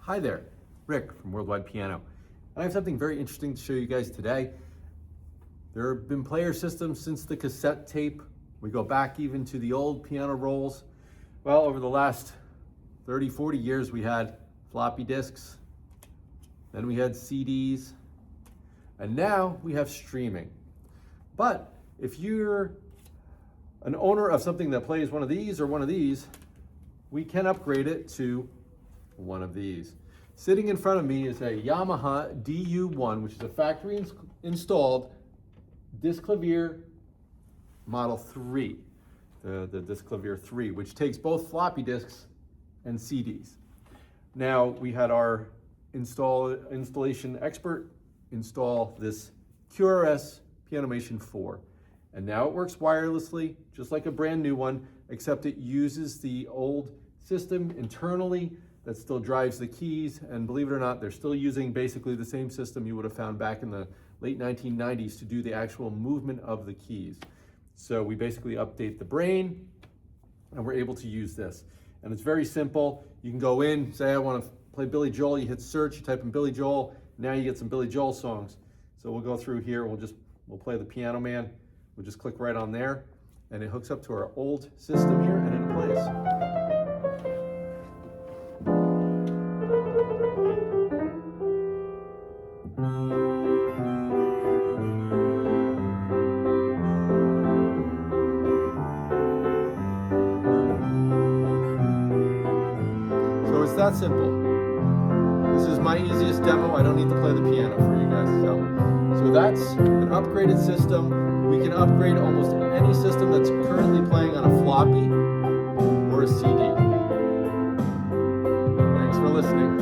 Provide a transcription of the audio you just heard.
Hi there, Rick from Worldwide Piano. And I have something very interesting to show you guys today. There have been player systems since the cassette tape. We go back even to the old piano rolls. Well, over the last 30, 40 years, we had floppy disks, then we had CDs, and now we have streaming. But if you're an owner of something that plays one of these or one of these, we can upgrade it to one of these. Sitting in front of me is a Yamaha DU1, which is a factory installed Disklavier Model 3, the Disklavier 3, which takes both floppy disks and CDs. Now, we had our installation expert install this QRS Pianomation 4, and now it works wirelessly, just like a brand new one, except it uses the old system internally that still drives the keys, and believe it or not, they're still using basically the same system you would have found back in the late 1990s to do the actual movement of the keys. So we basically update the brain, and we're able to use this. And it's very simple. You can go in, say I want to play Billy Joel, you hit search, you type in Billy Joel, now you get some Billy Joel songs. So we'll go through here, we'll play the Pianoman, we'll just click right on there, and it hooks up to our old system here, and it plays. So it's that simple. This is my easiest demo. I don't need to play the piano for you guys. So that's an upgraded system. We can upgrade almost any system that's currently playing on a floppy or a CD. Thanks for listening.